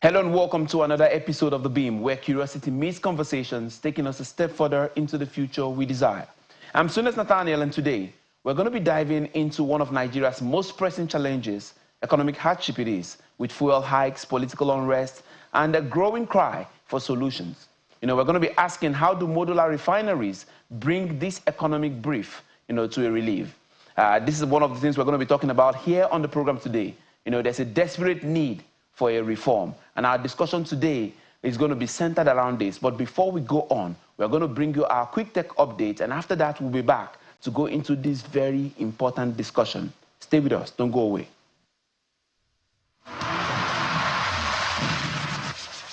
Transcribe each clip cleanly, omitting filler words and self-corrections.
Hello and welcome to another episode of The Beam, where curiosity meets conversations, taking us a step further into the future we desire. I'm Sunes Nathaniel, and today we're going to be diving into one of Nigeria's most pressing challenges, economic hardship it is, with fuel hikes, political unrest, and a growing cry for solutions. We're going to be asking, how do modular refineries bring this economic brief, to a relief? This is one of the things we're going to be talking about here on the program today. There's a desperate need for a reform. And our discussion today is going to be centered around this. But before we go on, we're going to bring you our quick tech update. And after that, we'll be back to go into this very important discussion. Stay with us. Don't go away.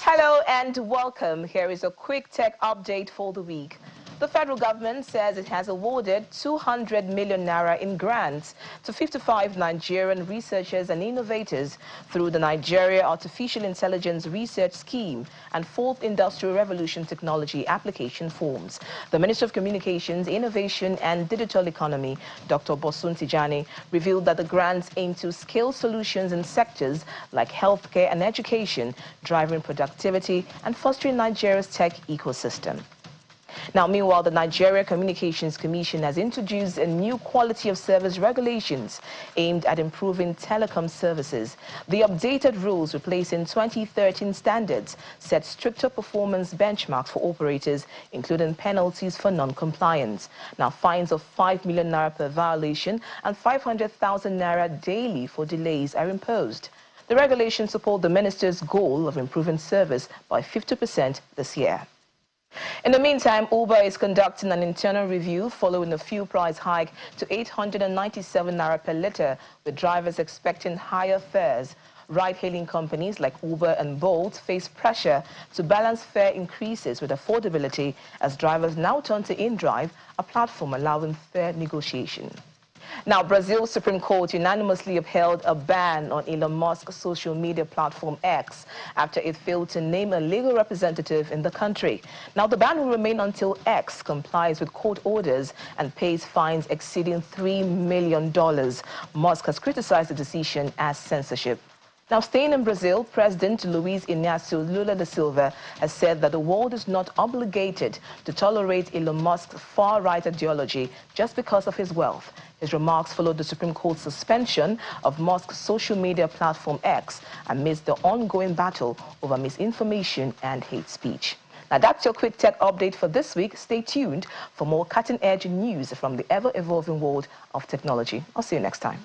Hello and welcome. Here is a quick tech update for the week. The federal government says it has awarded 200 million naira in grants to 55 Nigerian researchers and innovators through the Nigeria Artificial Intelligence Research Scheme and Fourth Industrial Revolution Technology Application Forms. The Minister of Communications, Innovation and Digital Economy, Dr. Bosun Tijani, revealed that the grants aim to scale solutions in sectors like healthcare and education, driving productivity and fostering Nigeria's tech ecosystem. Now, meanwhile, the Nigeria Communications Commission has introduced a new quality of service regulations aimed at improving telecom services. The updated rules, replacing 2013 standards, set stricter performance benchmarks for operators, including penalties for non-compliance. Now, fines of 5 million naira per violation and 500,000 naira daily for delays are imposed. The regulations support the minister's goal of improving service by 50% this year. In the meantime, Uber is conducting an internal review following a fuel price hike to 897 naira per litre, with drivers expecting higher fares. Ride-hailing companies like Uber and Bolt face pressure to balance fare increases with affordability as drivers now turn to InDrive, a platform allowing fair negotiation. Now, Brazil's Supreme Court unanimously upheld a ban on Elon Musk's social media platform X after it failed to name a legal representative in the country. Now, the ban will remain until X complies with court orders and pays fines exceeding $3 million. Musk has criticized the decision as censorship. Now, staying in Brazil, President Luiz Inácio Lula da Silva has said that the world is not obligated to tolerate Elon Musk's far-right ideology just because of his wealth. His remarks followed the Supreme Court's suspension of Musk's social media platform X amidst the ongoing battle over misinformation and hate speech. Now, that's your quick tech update for this week. Stay tuned for more cutting-edge news from the ever-evolving world of technology. I'll see you next time.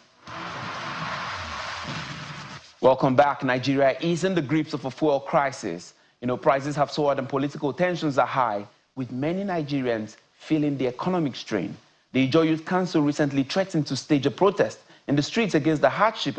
Welcome back. Nigeria is in the grips of a fuel crisis. Prices have soared and political tensions are high, with many Nigerians feeling the economic strain. The Ijaw Youth Council recently threatened to stage a protest in the streets against the hardship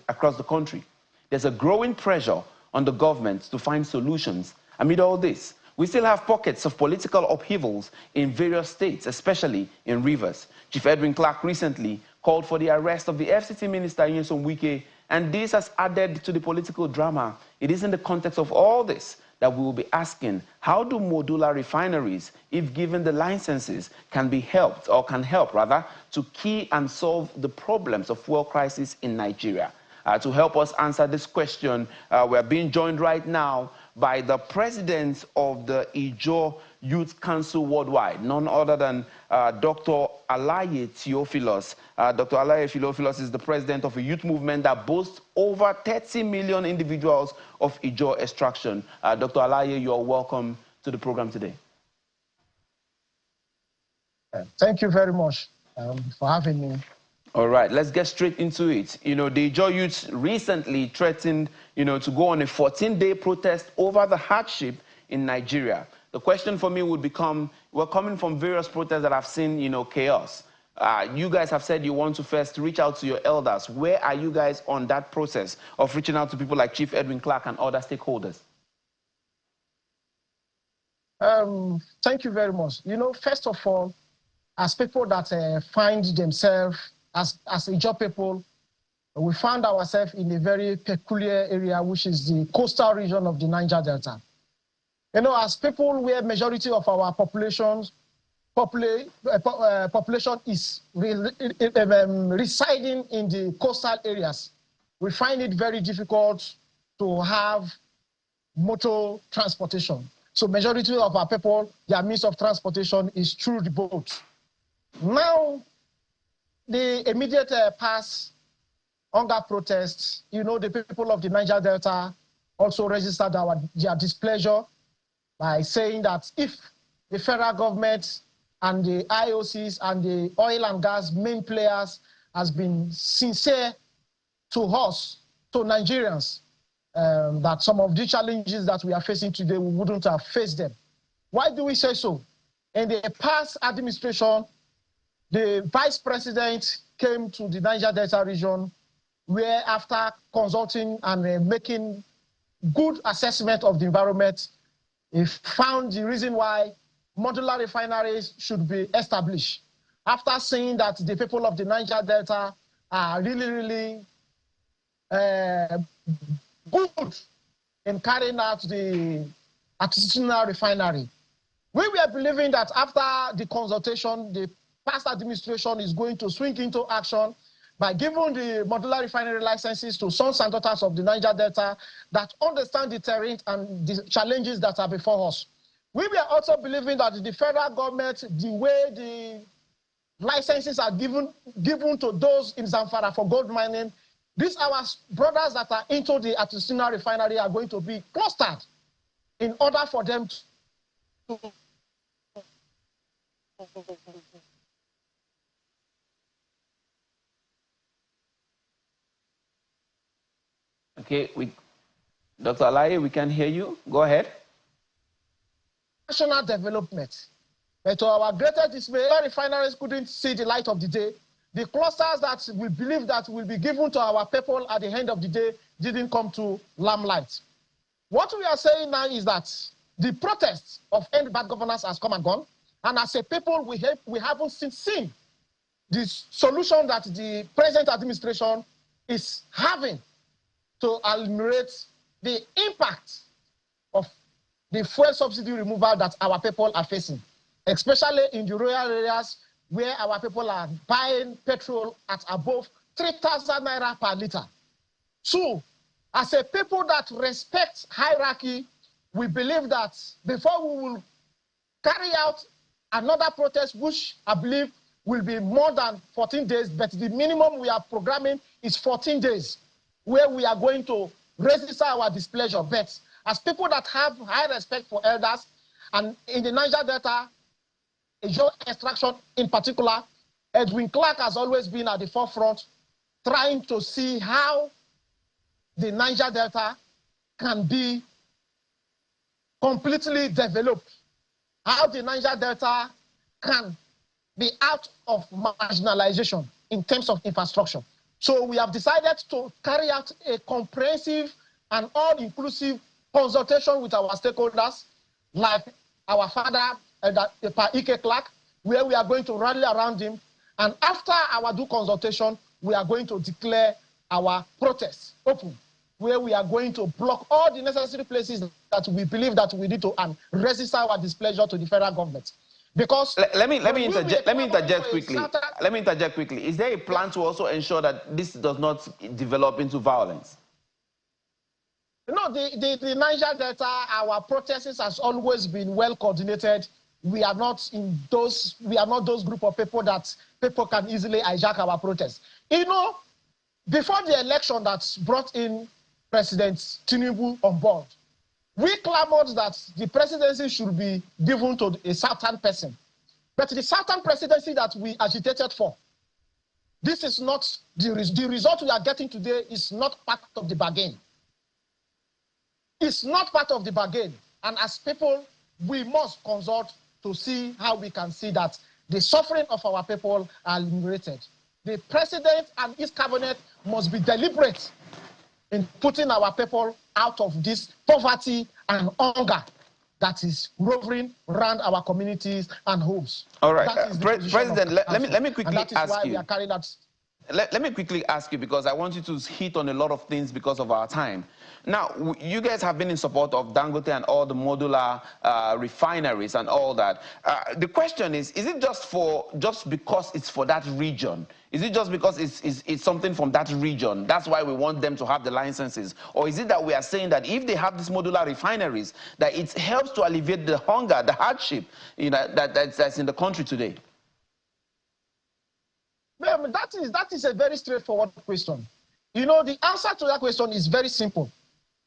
across the country. There's a growing pressure on the government to find solutions. Amid all this, we still have pockets of political upheavals in various states, especially in Rivers. Chief Edwin Clark recently called for the arrest of the FCT Minister, Nyesom Wike, and this has added to the political drama. It is in the context of all this that we will be asking, how do modular refineries, if given the licenses, can help to key and solve the problems of fuel crisis in Nigeria? To help us answer this question, we're being joined right now by the president of the Ijaw Youth Council Worldwide, none other than Dr. Alaye Theophilus. Dr. Alaye Theophilus is the president of a youth movement that boasts over 30 million individuals of Ijaw extraction. Dr. Alaye, you are welcome to the program today. Thank you very much for having me. All right, let's get straight into it. The Ijaw youths recently threatened, to go on a 14-day protest over the hardship in Nigeria. The question for me would become, we're coming from various protests that I've seen, chaos. You guys have said you want to first reach out to your elders. Where are you guys on that process of reaching out to people like Chief Edwin Clark and other stakeholders? Thank you very much. First of all, as people that find themselves as Ijaw people, we found ourselves in a very peculiar area, which is the coastal region of the Niger Delta. As people where majority of our population is residing in the coastal areas, we find it very difficult to have motor transportation. So majority of our people, their means of transportation is through the boat. Now, the immediate past hunger protests, you know, the people of the Niger Delta also registered their displeasure by saying that if the federal government and the IOCs and the oil and gas main players has been sincere to us, to Nigerians, that some of the challenges that we are facing today, we wouldn't have faced them. Why do we say so? In the past administration, the vice president came to the Niger Delta region, where after consulting and making good assessment of the environment, he found the reason why modular refineries should be established. After seeing that the people of the Niger Delta are really good in carrying out the artisanal refinery, we were believing that after the consultation, the past administration is going to swing into action by giving the modular refinery licenses to sons and daughters of the Niger Delta that understand the terrain and the challenges that are before us. We were also believing that the federal government, the way the licenses are given to those in Zamfara for gold mining, these our brothers that are into the artisanal refinery are going to be clustered in order for them to Okay, Dr. Alaye, we can hear you. Go ahead. National development. But to our greatest dismay, refineries couldn't see the light of the day. The clusters that we believe that will be given to our people at the end of the day didn't come to limelight. What we are saying now is that the protest of end bad governance has come and gone. And as a people, we haven't seen the solution that the present administration is having to eliminate the impact of the fuel subsidy removal that our people are facing, especially in the rural areas where our people are buying petrol at above 3,000 naira per liter. So, as a people that respect hierarchy, we believe that before we will carry out another protest, which I believe will be more than 14 days, but the minimum we are programming is 14 days, where we are going to register our displeasure. But as people that have high respect for elders, and in the Niger Delta, Ijaw extraction in particular, Edwin Clark has always been at the forefront, trying to see how the Niger Delta can be completely developed, how the Niger Delta can be out of marginalization in terms of infrastructure. So we have decided to carry out a comprehensive and all-inclusive consultation with our stakeholders, like our father, Ike Clark, where we are going to rally around him. And after our due consultation, we are going to declare our protest open, where we are going to block all the necessary places that we believe that we need to register our displeasure to the federal government. Because let me interject quickly. Is there a plan to also ensure that this does not develop into violence? No, the Niger Delta, our protests has always been well coordinated. We are not those group of people that people can easily hijack our protests. You know, before the election that brought in President Tinubu on board, we clamored that the presidency should be given to a certain person. But the certain presidency that we agitated for, this is not the result we are getting today is not part of the bargain. It's not part of the bargain. And as people, we must consult to see how we can see that the suffering of our people are liberated. The president and his cabinet must be deliberate in putting our people out of this poverty and hunger that is roving around our communities and homes. All right, President, let me quickly ask you. That is why we are carrying out. Let me quickly ask you, because I want you to hit on a lot of things because of our time. Now, you guys have been in support of Dangote and all the modular refineries and all that. The question is it just because it's for that region? Is it just because it's something from that region? That's why we want them to have the licenses? Or is it that we are saying that if they have these modular refineries, that it helps to alleviate the hunger, the hardship, you know, that's in the country today? Well, that is a very straightforward question. You know, the answer to that question is very simple.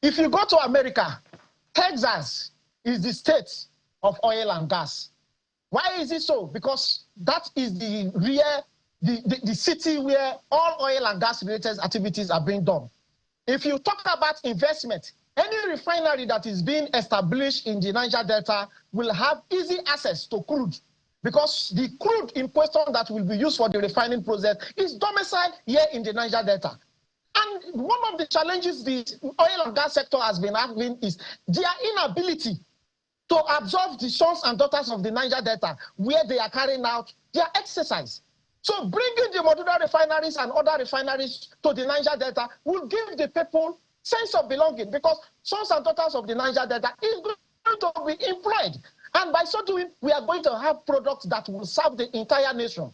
If you go to America, Texas is the state of oil and gas. Why is it so? Because that is the city where all oil and gas related activities are being done. If you talk about investment, any refinery that is being established in the Niger Delta will have easy access to crude, because the crude in question that will be used for the refining process is domiciled here in the Niger Delta. And one of the challenges the oil and gas sector has been having is their inability to absorb the sons and daughters of the Niger Delta where they are carrying out their exercise. So bringing the modular refineries and other refineries to the Niger Delta will give the people sense of belonging, because sons and daughters of the Niger Delta is going to be employed. And by so doing, we are going to have products that will serve the entire nation.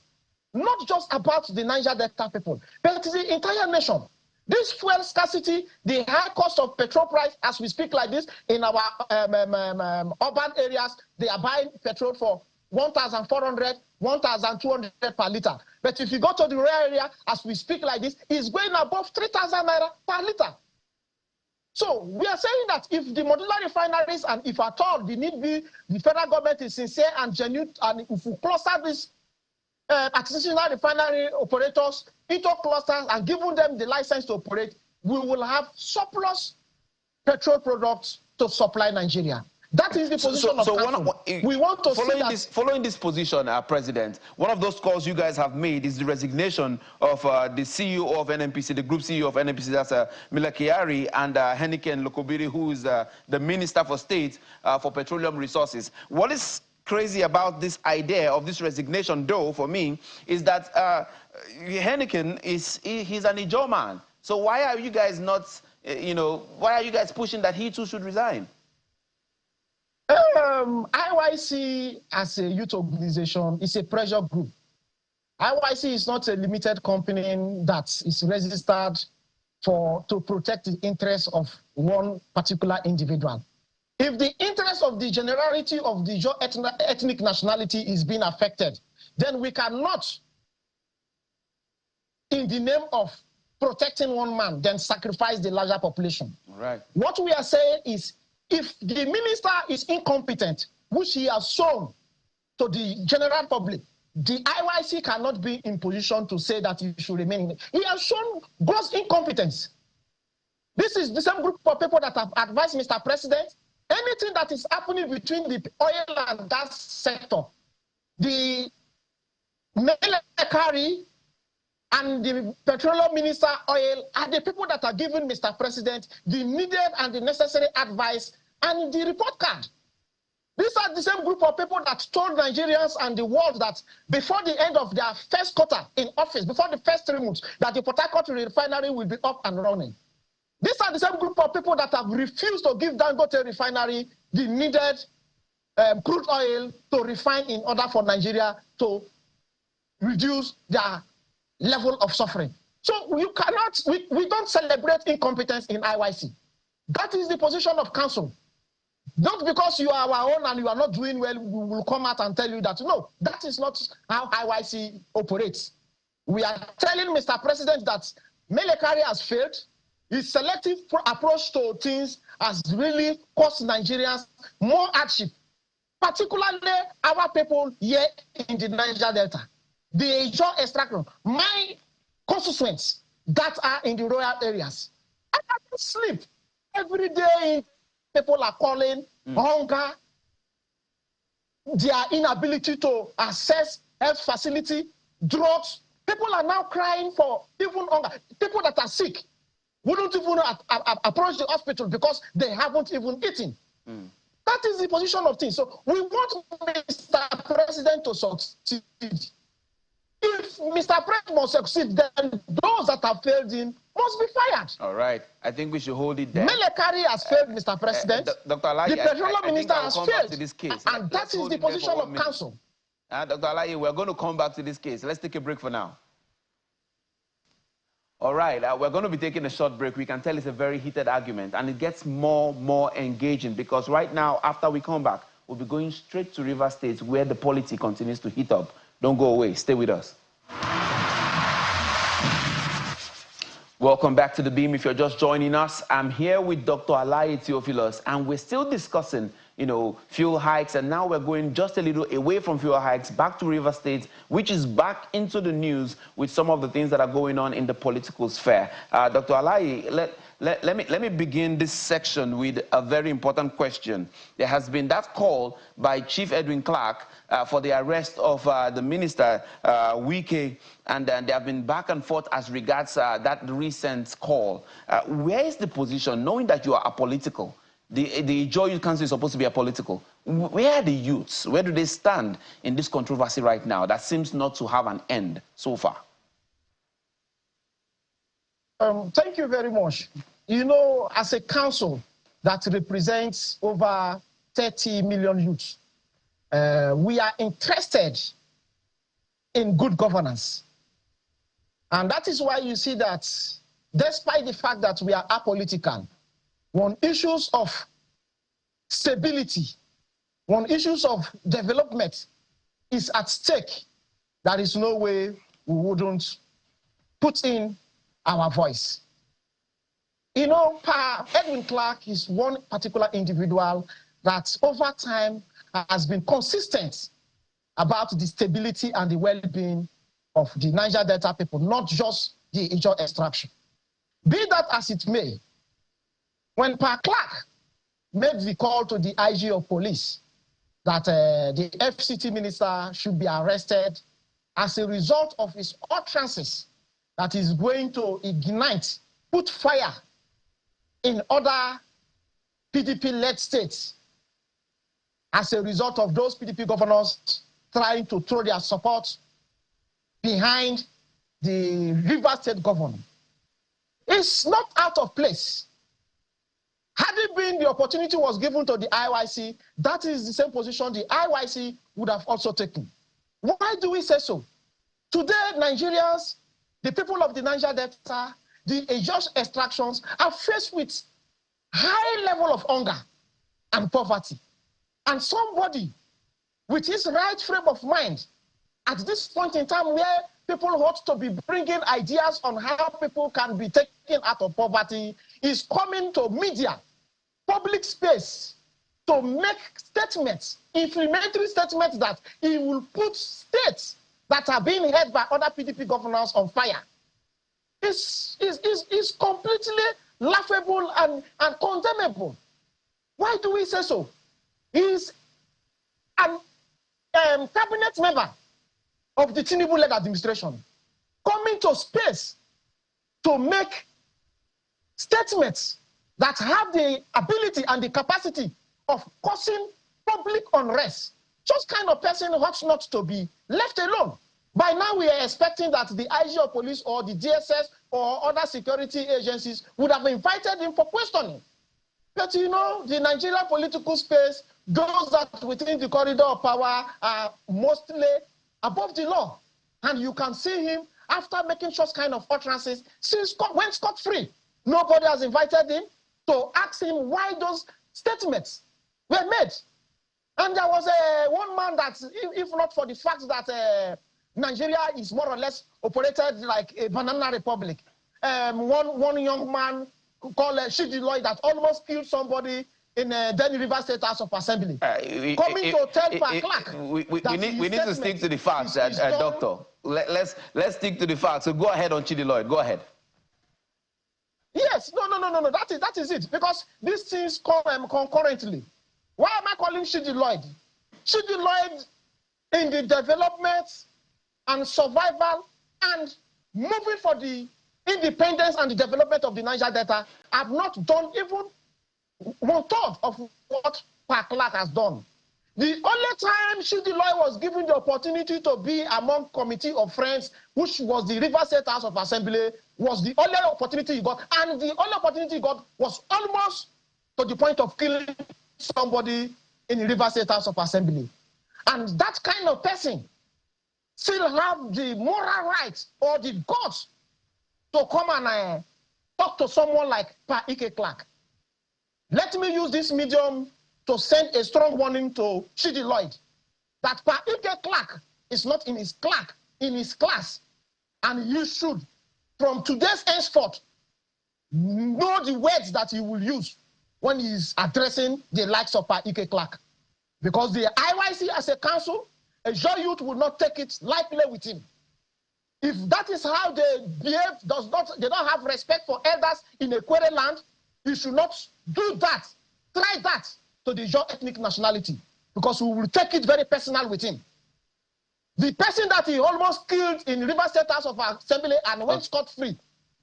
Not just about the Niger Delta people, but the entire nation. This fuel scarcity, the high cost of petrol price, as we speak like this, in our urban areas, they are buying petrol for 1,400, 1,200 per liter. But if you go to the rural area, as we speak like this, it's going above 3,000 naira per liter. So we are saying that if the modular refineries, and if at all the need be, the federal government is sincere and genuine, and if we cluster this artisanal refinery operators into clusters and giving them the license to operate, we will have surplus petrol products to supply Nigeria. That is the position of council. We want to see that. Following this position, President, one of those calls you guys have made is the resignation of the CEO of NNPC, the group CEO of NNPC, that's Mila Kyari, and Henneken Lokobiri, who is the Minister for State for Petroleum Resources. What is crazy about this idea of this resignation, though, for me, is that Henneken he's an Ijaw man. So why are you guys not, why are you guys pushing that he too should resign? IYC as a youth organization is a pressure group. IYC is not a limited company that is registered to protect the interests of one particular individual. If the interest of the generality of the ethnic nationality is being affected, then we cannot, in the name of protecting one man, then sacrifice the larger population. Right. What we are saying is, if the minister is incompetent, which he has shown to the general public, the IYC cannot be in position to say that he should remain. He has shown gross incompetence. This is the same group of people that have advised Mr. President. Anything that is happening between the oil and gas sector, the Melekari and the petroleum minister oil are the people that are giving Mr. President the needed and the necessary advice and the report card. These are the same group of people that told Nigerians and the world that before the end of their first quarter in office, before the first 3 months, that the Port Harcourt refinery will be up and running. These are the same group of people that have refused to give Dangote refinery the needed crude oil to refine in order for Nigeria to reduce their level of suffering. So you cannot, we don't celebrate incompetence in IYC. That is the position of council. Not because you are our own and you are not doing well, we will come out and tell you that. No, that is not how IYC operates. We are telling Mr. President that Melekari has failed. His selective approach to things has really caused Nigerians more hardship, particularly our people here in the Niger Delta. The Ijaw extraction, my constituents that are in the rural areas, I can't sleep. Every day, people are calling hunger, their inability to access health facility, drugs. People are now crying for even hunger. People that are sick wouldn't even approach the hospital because they haven't even eaten. That is the position of things. So we want Mr. President to succeed. If Mr. President must succeed, then those that have failed him must be fired. All right. I think we should hold it there. Melekari has failed, Mr. President. Dr. Alaye, the petroleum minister has failed. To this case. And that is the position of council. Dr. Alaye, we're going to come back to this case. Let's take a break for now. All right, we're going to be taking a short break. We can tell it's a very heated argument, and it gets more engaging because right now, after we come back, we'll be going straight to River State where the politics continues to heat up. Don't go away. Stay with us. Welcome back to The Beam. If you're just joining us, I'm here with Dr. Alaye Theophilus, and we're still discussing, fuel hikes, and now we're going just a little away from fuel hikes, back to River State, which is back into the news with some of the things that are going on in the political sphere. Dr. Alaye, let me begin this section with a very important question. There has been that call by Chief Edwin Clark for the arrest of the minister, Wike, and there have been back and forth as regards that recent call. Where is the position, knowing that you are apolitical? The Ijaw Youth Council is supposed to be apolitical. Where are the youths? Where do they stand in this controversy right now that seems not to have an end so far? Thank you very much. As a council that represents over 30 million youths, we are interested in good governance. And that is why you see that despite the fact that we are apolitical, on issues of stability, on issues of development is at stake, there is no way we wouldn't put in our voice. Edwin Clark is one particular individual that over time has been consistent about the stability and the well-being of the Niger Delta people, not just the Ijaw extraction. Be that as it may, when Pa Clark made the call to the IG of police that the FCT minister should be arrested as a result of his utterances that is going to ignite, put fire in other PDP-led states as a result of those PDP governors trying to throw their support behind the River State governor. It's not out of place. Had it been the opportunity was given to the IYC, that is the same position the IYC would have also taken. Why do we say so? Today, Nigerians, the people of the Niger Delta, the Ijaw extractions are faced with high level of hunger and poverty. And somebody with his right frame of mind at this point in time where people ought to be bringing ideas on how people can be taken out of poverty is coming to media, public space, to make statements, inflammatory statements that he will put states that are being held by other PDP governors on fire. It's completely laughable and condemnable. Why do we say so? He's a cabinet member of the Tinubu-led administration coming to space to make statements that have the ability and the capacity of causing public unrest. Just kind of person ought not to be left alone. By now, we are expecting that the IG of police or the DSS or other security agencies would have invited him for questioning. But the Nigerian political space, those that within the corridor of power are mostly above the law. And you can see him after making such kind of utterances, went scot-free. Nobody has invited him to ask him why those statements were made. And there was one man that, if not for the fact that Nigeria is more or less operated like a banana republic, one young man called Shidi Lloyd that almost killed somebody in Denny River State House of Assembly. Coming to tell Pa Clark we need to stick to the facts, Doctor. Let's stick to the facts. So go ahead on Shidi Lloyd. Go ahead. Yes, no. That is it. Because these things come concurrently. Why am I calling Shidi Lloyd? Shidi Lloyd in the development and survival and moving for the independence and the development of the Niger Delta have not done even 1/3 of what Pa Clark has done. The only time Shidi Lloyd was given the opportunity to be among committee of friends, which was the River State House of Assembly, was the only opportunity he got. And the only opportunity he got was almost to the point of killing somebody in the River State House of Assembly. And that kind of person still have the moral rights or the guts to come and talk to someone like Pa Ike Clark. Let me use this medium to send a strong warning to Chidi Lloyd that Pa Ike Clark is not in his class, and you should, from today's henceforth, know the words that he will use when he's addressing the likes of Pa Ike Clark. Because the IYC as a council, a Ijaw youth will not take it lightly with him. If that is how they behave, they don't have respect for elders in a Kwere land, you should not do that. Try that to the Ijaw ethnic nationality, because we will take it very personal with him. The person that he almost killed in River State House of Assembly and went scot-free.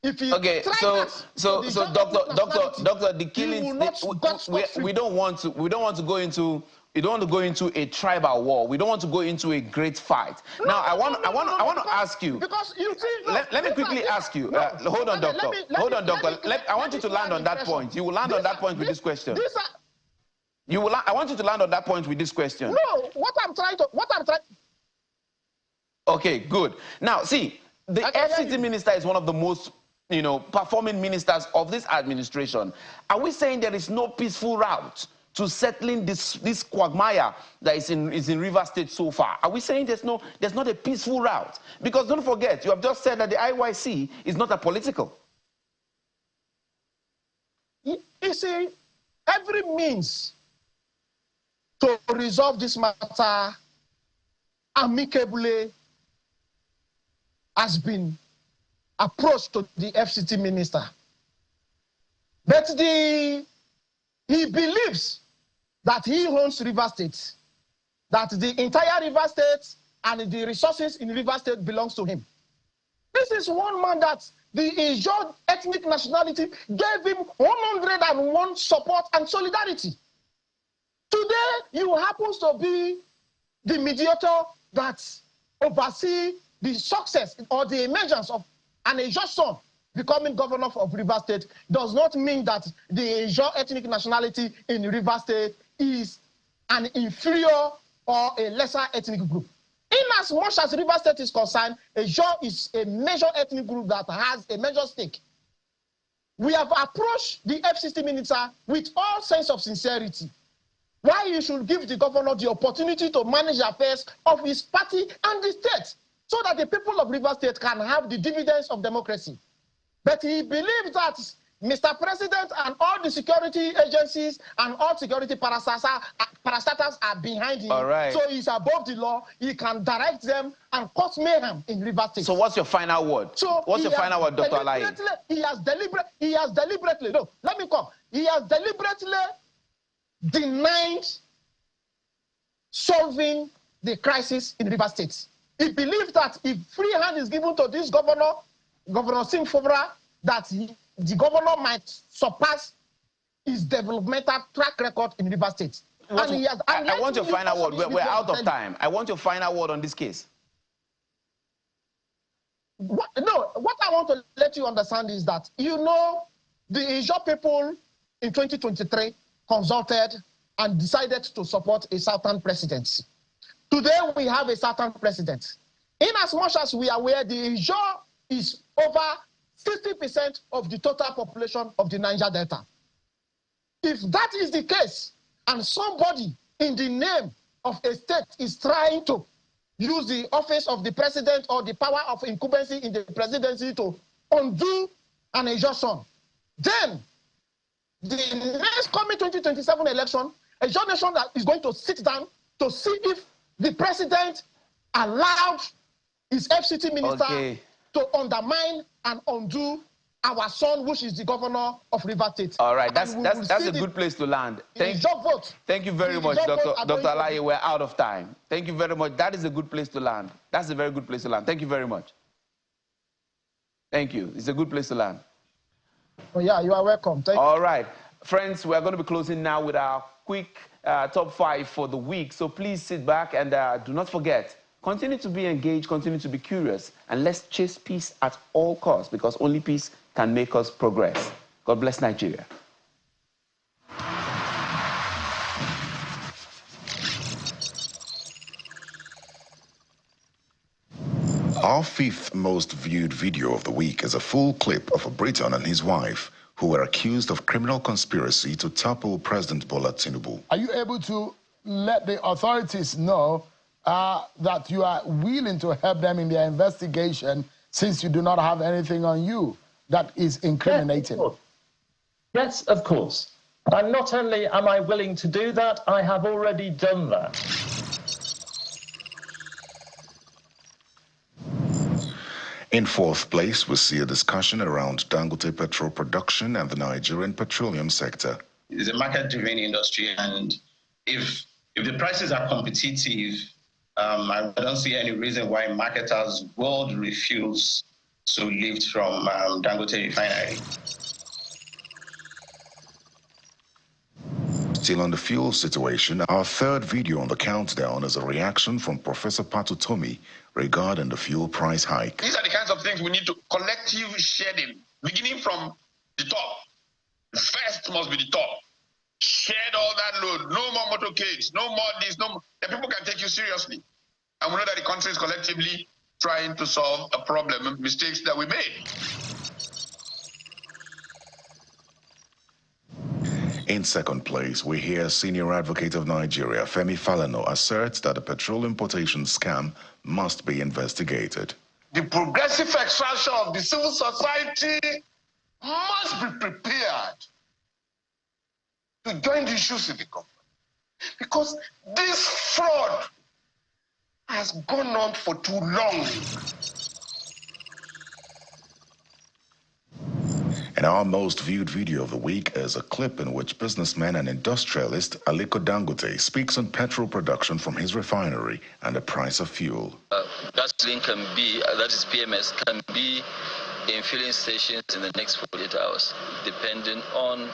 If he okay, so Doctor, the killings, we don't want to go into a tribal war. We don't want to go into a great fight. No, now, I want to ask you, because you see, let me quickly ask you. Hold on, Doctor. I want you to land on that point. You will land on that point with this question. I want you to land on that point with this question. No, what I'm trying. Okay, good. Now, see, the FCT minister is one of the most, performing ministers of this administration. Are we saying there is no peaceful route to settling this quagmire that is in River State so far? Are we saying there's not a peaceful route? Because don't forget, you have just said that the IYC is not a political. You see, every means to resolve this matter amicably has been approached to the FCT minister. But he believes that he owns River State, that the entire River State and the resources in River State belongs to him. This is one man that the Ijaw ethnic nationality gave him 101 support and solidarity. Today, you happen to be the mediator that oversees the success or the emergence of an Ijaw son becoming governor of River State. Does not mean that the Ijaw ethnic nationality in River State is an inferior or a lesser ethnic group. In as much as River State is concerned, Ijaw is a major ethnic group that has a major stake. We have approached the FCT minister with all sense of sincerity. Why you should give the governor the opportunity to manage the affairs of his party and the state, so that the people of River State can have the dividends of democracy. But he believes that Mr. President and all the security agencies and all security parastatals are behind him. All right. So he's above the law. He can direct them and cause mayhem in River State. So what's your final word? What's your final word, Dr. Alaye? He has deliberately denied solving the crisis in River State. He believes that if free hand is given to this governor, Governor Simfobra, that the governor might surpass his developmental track record in River State. I want your final word. We're out of time. I want your final word on this case. What I want to let you understand is that, the Ijaw people in 2023 consulted and decided to support a Southern presidency. Today, we have a Southern president. In as much as we are aware, the Ijaw is over 60% of the total population of the Niger Delta. If that is the case, and somebody in the name of a state is trying to use the office of the president or the power of incumbency in the presidency to undo an Ijaw son, then the next coming 2027 election, a Ijaw nation that is going to sit down to see if the president allowed his FCT minister to undermine and undo our son, which is the governor of River State. All right, that's a good place to land. Thank you very much, Dr. Alaye. We're out of time. Thank you very much. That is a good place to land. That's a very good place to land. Thank you very much. Thank you. It's a good place to land. Oh, yeah, you are welcome. Thank you. All right. Friends, we're going to be closing now with our quick top 5 for the week. So please sit back and do not forget, continue to be engaged, continue to be curious, and let's chase peace at all costs, because only peace can make us progress. God bless Nigeria. Our fifth most viewed video of the week is a full clip of a Briton and his wife who were accused of criminal conspiracy to topple President Bola Tinubu. Are you able to let the authorities know that you are willing to help them in their investigation since you do not have anything on you that is incriminating? Yes, of course. And not only am I willing to do that, I have already done that. In fourth place, we see a discussion around Dangote petrol production and the Nigerian petroleum sector. It's a market-driven industry, and if the prices are competitive, I don't see any reason why marketers would refuse to lift from Dangote refinery. Still on the fuel situation, our third video on the countdown is a reaction from Professor Patutomi regarding the fuel price hike. These are the kinds of things we need to collectively share them, beginning from the top. First must be the top. Shed all that load. No more motorcades. No more this. No more. The people can take you seriously. And we know that the country is collectively trying to solve a problem, mistakes that we made. In second place, we hear senior advocate of Nigeria, Femi Falana, asserts that the petrol importation scam must be investigated. The progressive extraction of the civil society must be prepared to join the issues in the government. Because this fraud has gone on for too long. And our most viewed video of the week is a clip in which businessman and industrialist Aliko Dangote speaks on petrol production from his refinery and the price of fuel. Gasoline can be, that is PMS, can be in filling stations in the next 48 hours, depending on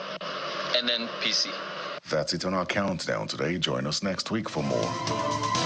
NNPC. That's it on our countdown today. Join us next week for more.